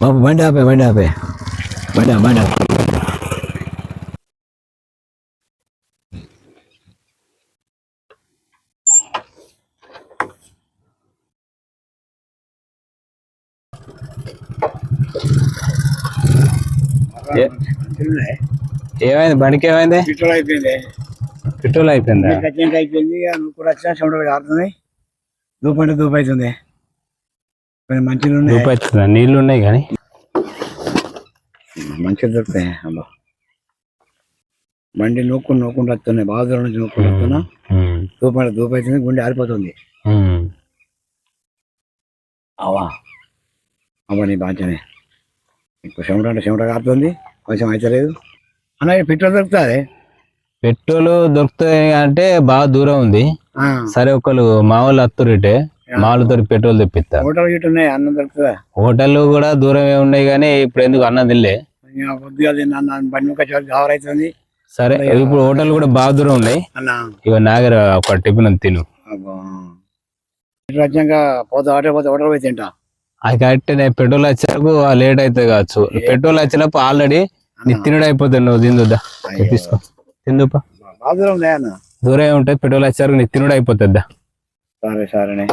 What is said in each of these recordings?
బాబు బండి ఆపే బండి ఆపే బండి బండి ఆపే. ఏమైంది బండికి? ఏమైంది? పెట్రోల్ అయిపోయింది. పెట్రోల్ అయిపోయిందా? అయిపోయింది. నువ్వు కూడా వచ్చినా చెమటలు కారుతుంది. దూపు అంటే దూపు అవుతుంది. మంచిగా దూపు అవుతుందా? నీళ్లు ఉన్నాయి కానీ మంచిగా దొరుకుతాయి. అబ్బా బండి నూక్కుంటూ వస్తున్నాయి. బాగా దూరం నుంచి నూక్కుంటూ వస్తున్నా. దూపు అంటే దూపు అవుతుంది. గుండె ఆరిపోతుంది. అవా అవ్వ నీ బాధ్యనే. ఇప్పుడు చెమట అంటే చెమట కారుతుంది. కొంచెం అయితే లేదు అన్న. పెట్రోల్ దొరుకుతుంది. పెట్రోల్ దొరుకుతాయి అంటే బాగా దూరం ఉంది. సరే ఒకళ్ళు మా వాళ్ళు అత్తురిటే మాలతో పెట్రోల్ తెప్పిస్తా. హోటల్ గిట్ ఉన్నాయి. అన్నం దొరుకుతుందా? హోటల్ కూడా దూరమే ఉన్నాయి కానీ ఇప్పుడు ఎందుకు అన్నం తినలే. పొద్దుగా బండి కవర్ అవుతుంది. సరే ఇప్పుడు హోటల్ కూడా బాగా దూరం ఉన్నాయి. ఇక నాగర ఒక టిఫిన్ తిను. వచ్చాక పోతే హోటల్ పోయి తింటా. అది కరెక్ట్. పెట్రోల్ వచ్చేందుకు లేట్ అవుతుంది కావచ్చు. పెట్రోల్ వచ్చినప్పుడు ఆల్రెడీ తినడు అయిపోతుంది. నువ్వు తిందుద్దా తీసుకో తిందుపా. దూరం ఉంటుంది. పెట్రోల్ వచ్చేసరికి నీ తినుడు అయిపోతుందా? సరే సరేనే.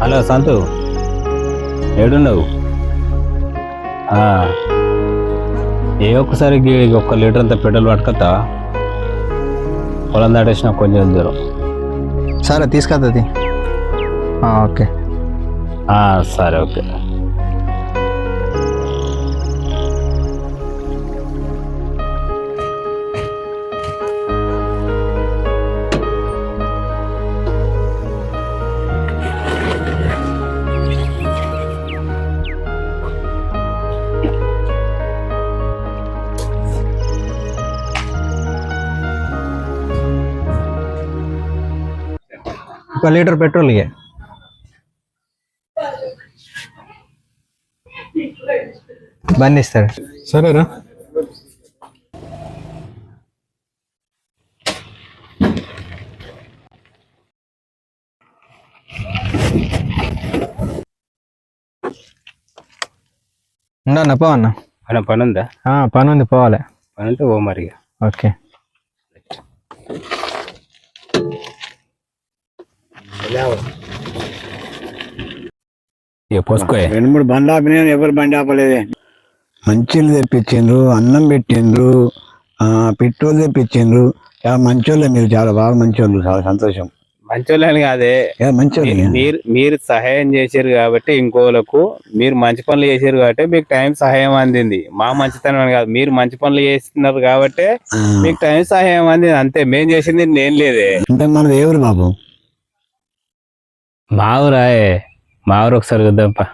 హలో సంతు, ఏడున్నావు? ఒక్కసారి ఒక్క లీటర్ అంతా పెట్రోల్ పట్టుకొస్తా. పొలం దాటేసిన కొంచెం దూరం. సరే తీసుకొస్తుంది. ఓకే సరే ఓకే. ఒక లీటర్ పెట్రోల్ ఇయ్య. బండి ఇస్తాడు. సరేరా. ఉండన్నా పో అన్న. పని ఉందా? పని ఉంది, పోవాలి. పని ఉంటే ఓ మరి. ఓకే. పోసుకో. 2-3 బండ్లు ఆపినా ఎవరు బండి ఆపలేదే. మంచిలు తెప్పించిండ్రు, అన్నం పెట్టిండ్రు, పెట్రోల్ తెప్పించిండ్రు. చాలా మంచోళ్ళే మీరు. చాలా బాగా మంచోళ్ళు. చాలా సంతోషం. మంచోళ్ళని కాదే, మీరు సహాయం చేశారు కాబట్టి ఇంకోలకు. మీరు మంచి పనులు చేశారు కాబట్టి మీకు టైం సహాయం అందింది. మా మంచితనం అని కాదు, మీరు మంచి పనులు చేస్తున్నారు కాబట్టి మీకు టైం సహాయం అందింది. అంతే. మేం చేసింది నేను లేదే. అంటే మనది ఎవరు బాబు? మా ఊరాయే. మా ఊరు ఒకసారి వద్దాంపా.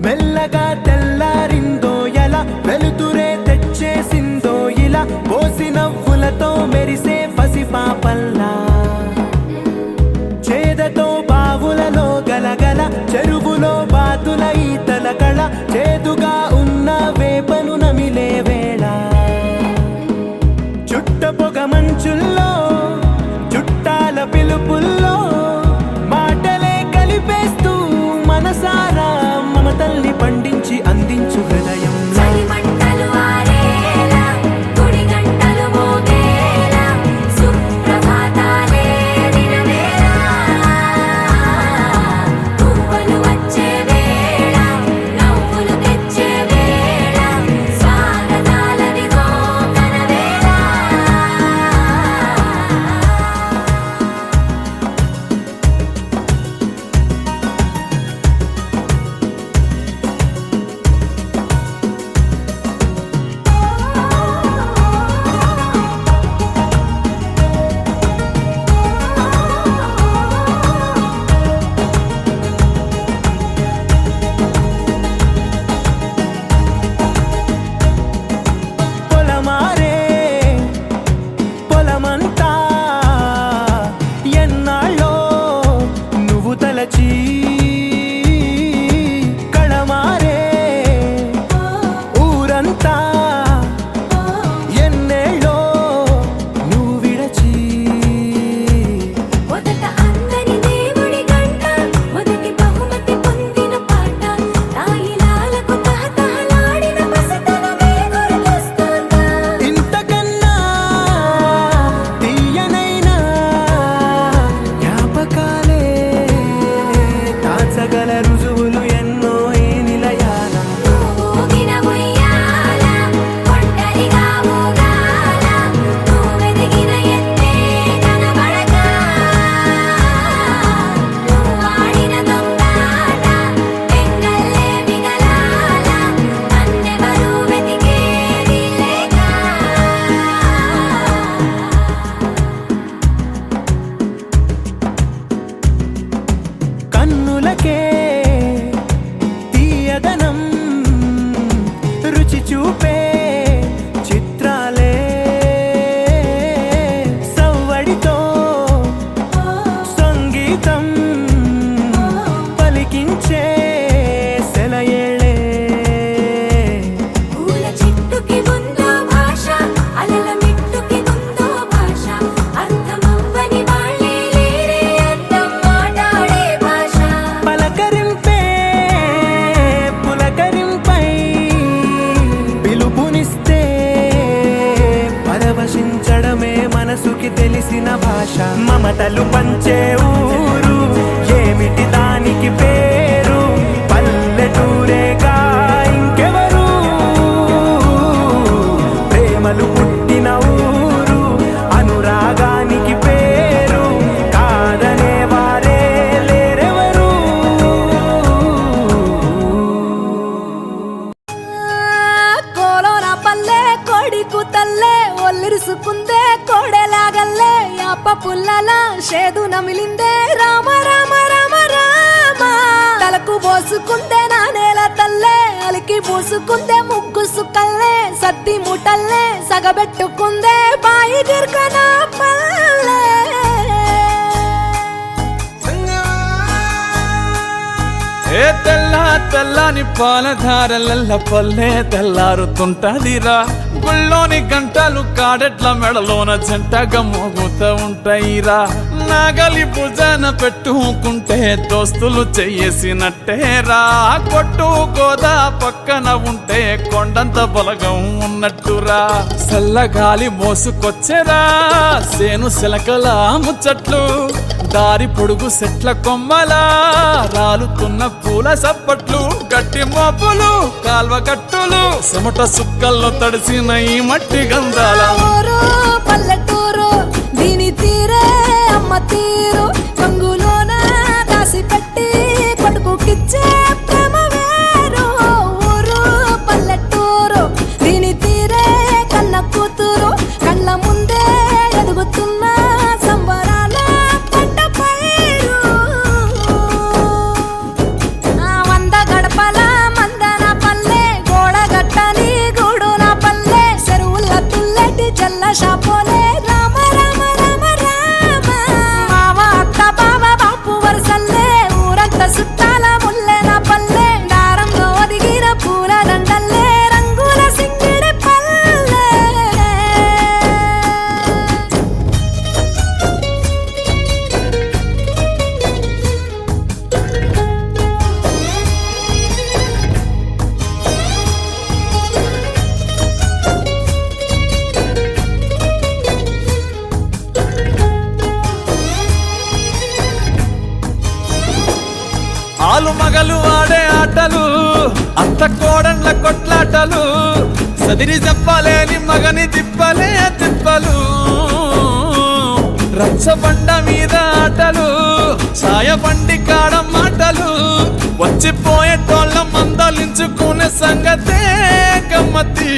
మెల్లగా తెల్లారిందో ఎలా, వెలుతురే తెచ్చేసిందో ఇలా, పోసి నవ్వులతో మెరిసే పసిపాపల్లా, చేదతో బావులలో గలగల, చెరువులో బాతుల ఈతల కళ, చేదుగా ఉన్న వేపను నమిలే వేళ, చుట్ట పొగ మంచుల్లో చుట్టాల పిలుపుల్లో మాటలే కలిపేస్తూ మనసారా మమతల్ని పండించి అందించు హృదయం. చలిమంటలు ఆరేలా, గుడి గంటలు మోగేలా, పోసుకుందే నా నేల తల్లే, అలికి పూసుకుందే ముగ్గు సుక్కల్లే, సత్తి ముటల్లే సగబెట్టుకుందే బాయి గిర్క నా పల్లె. ఏ తెల్లని పాలధారలల్ల పల్లె తెల్లారుతుంటదిరా, గుళ్ళోని గంటలు కాడెట్ల మెడలోన జంటగా మోగుతూ ఉంటాయిరా. నాగలి భుజాన పెట్టుకుంటే దోస్తులు చెయ్యేసినట్టేరా, కొట్టు గోదా పక్కన ఉంటే కొండంత బలగం ఉన్నట్టురా. చల్లగాలి మోసుకొచ్చెరా సేను శిలకల ముచ్చట్లు, దారి పొడుగు చెట్ల కొమ్మలా రాలుతున్న పూల సప్పట్లు, గట్టి మోపులు కాల్వ గట్టులు చెమట సుక్కల్లో తడిసిన ఈ మట్టి గంధాల ఊరు పల్లెటూరు దీని తీరే అమ్మ తీరు, కంగులోన దాసి పెట్టి కొడుకుకిచ్చే ప్రేమ వేరు. ఊరు పల్లెటూరు దీని తీరే కన్న కూతురు, కళ్ళ ముందే ఎదుగుతున్న సంబరాల పంట పైరు. వంద గడపల మందన పల్లె, గోడ గట్టని గూడు నా పల్లె, చెరువుల తుల్లటి జల్ల షాపోలే రామ రామ రామ రామ. మామ అత్త బావ బాపు వరసల్లే, ఊరంతా సుట్టాల ముల్లె నా పల్లె, దారంలో ఒదిగిన పూల దండల్లే రంగుల సింగిడి పల్లె. ఆలు మగలు ఆడే ఆటలు, అత్త కోడన్ల కొట్లాటలు, సదిరి చెప్పలేని మగని తిప్పలే తిప్పలు. రచ్చబండ మీద ఆటలు, ఛాయ బండి కాడ మాటలు, వచ్చిపోయేటోళ్ళ మందలించుకునే సంగతే గమ్మతి.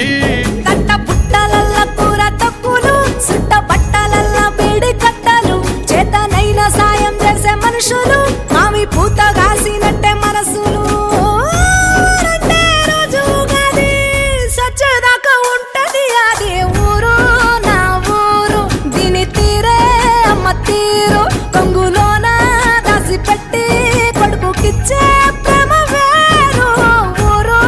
తట్ట పుట్టలల్ల కూర తక్కువలు, సుట్ట బట్టలల్ల వేడి కట్టలు, చేతనైన సాయం చేసే మనుషులు, మావి పూత కాసినట్టే మనసులు. రండే రోజు ఉగాది, సచ్చేదాకా ఉంటది అది ఊరు నా ఊరు, దీని తీరే అమ్మ తీరు, కొంగులోన దాసి పెట్టి కొడుకుకిచ్చే ప్రేమ వేరు. ఊరు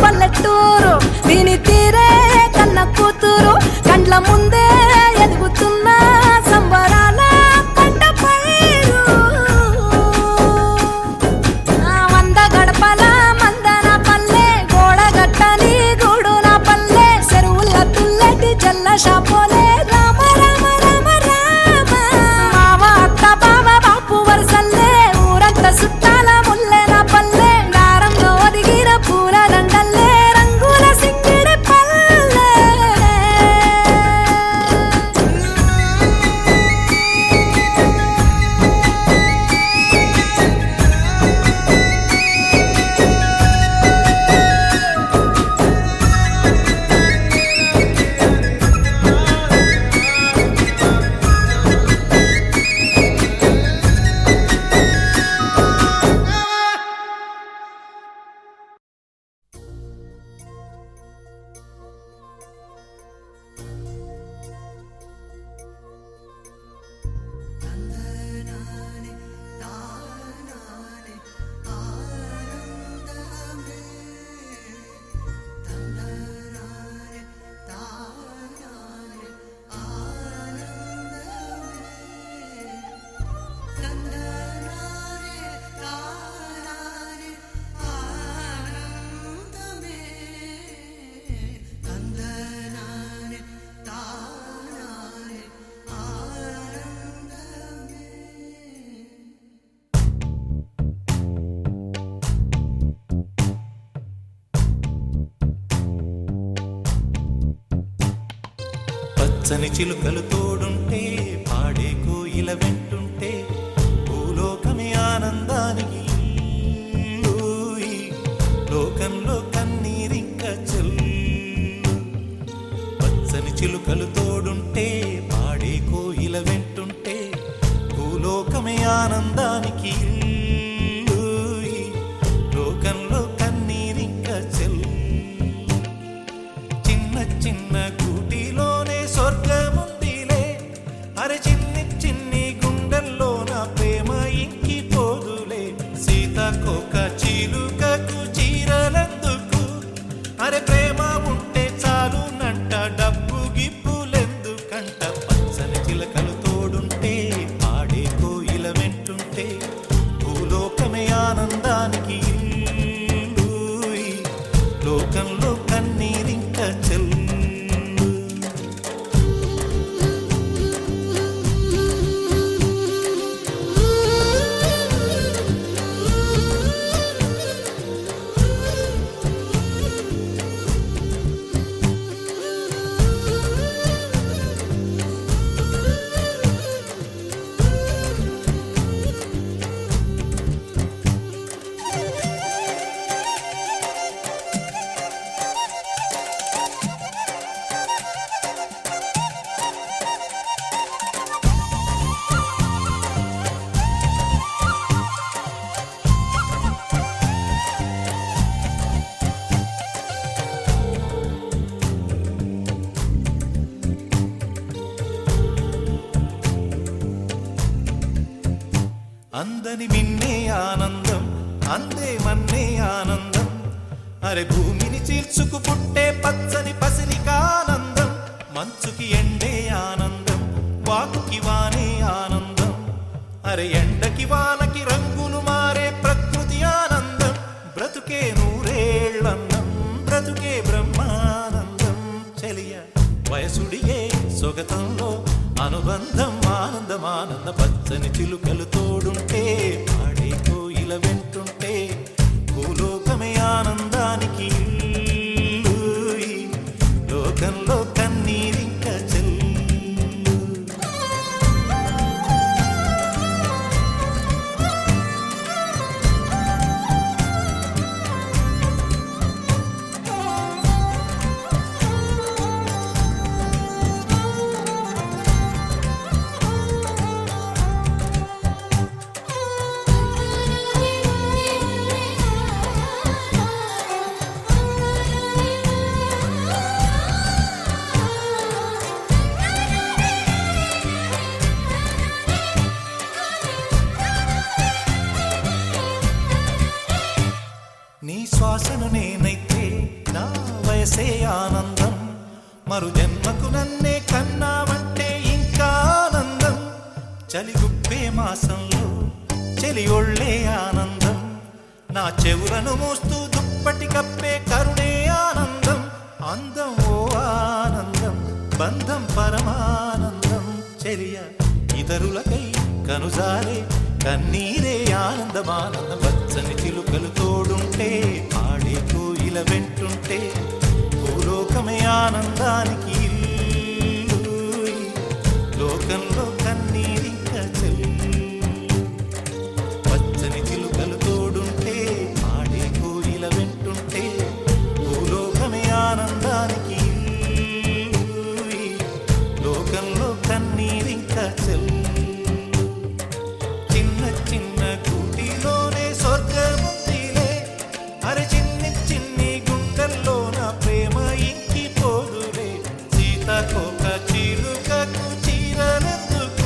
పల్లెటూరు దీని తీరే కన్న కూతురు, కండ్ల ముందే ఎదుగుతున్న సంబరాల పంట పైరు. వంద గడపల మందన పల్లె, గోడ గట్టని గూడు నా పల్లె, చెరువుల తుల్లటి జల్ల షాపోలే రామ రామ రామ రామ. మామ అత్త బావ బాపు వరసల్లే, ఊరంతా సుట్టాల ముల్లె నా పల్లె, దారంలో ఒదిగిన పూల దండల్లే రంగుల సింగిడి పల్లె. పచ్చని చిలుకలు తోడుంటే, పాడే కోయిల వెంటుంటే, భూలోకమే ఆనందానికి ఊయి, లోకంలో కన్నీరింక చెల్లు. పచ్చని చిలుకలు తోడుంటే, పాడే కోయిల వెంటుంటే, భూలోకమే ఆనందానికి ఊయి, భూలోకమే ఆనందానికి ఇల్లు, ఈ లోకంలో కన్నీరింక చెల్లు. అందని మిన్నే ఆనందం, అందే మన్నే ఆనందం, అరే భూమిని చీల్చుకు పుట్టే పచ్చని పసిరికానందం, మంచుకి ఎండే ఆనందం, వాకుకి వానే ఆనందం, అరే ఎండకి వానకి రంగులు మారే ప్రకృతి ఆనందం, బ్రతుకే నూరేళ్ళన్నం, బ్రతుకే బ్రహ్మానందం. చెలియ వయసుడియే సొగతంలో అనుబంధం ఆనందమానంద, పచ్చని చిలుకలు తోడుంటే పాడే కోయిల వెంటుంటే భూలోకమే ఆనందానికి ఇల్లు, ఈ లోకంలో కన్నీరింక చెల్లు. నీ శ్వాసను నేనైతే నా వయసే ఆనందం, మరు జన్మకు నన్నే కన్నావంటే ఇంకా ఆనందం, చలిగుప్పే మాసంలో చెలి ఒళ్ళే ఆనందం, నా చెవులను మోస్తూ దుప్పటి కప్పే కరుణే ఆనందం, అందం ఓ ఆనందం, బంధం పరమానందం. చెలియ ఇతరులకై కనుజారే కన్నీరే ఆనందమానందం, పచ్చని చిలుకలు తోడుంటే పాడే కోయిల వెంటుంటే భూలోకమే ఆనందానికి ఇల్లు, ఈ లోకంలో కన్నీరింక చెల్లు. పచ్చని చిలుకలు తోడుంటే పాడే కోయిల వెంటుంటే భూలోకమే ఆనందానికి ఇల్లు, ఈ లోకంలో కన్నీరింక చెల్లు. చిన్న చిన్న కూటిలోనే స్వర్గముందిలే, అరే చిన్ని చిన్ని గుండెల్లో నా ప్రేమ ఇంకిపోదులే, సీతాకోక చిలుకకు చీరలెందుకు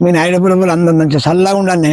మీ నాయుడు పురపులు అందరు మంచిగా చల్లగా ఉండండి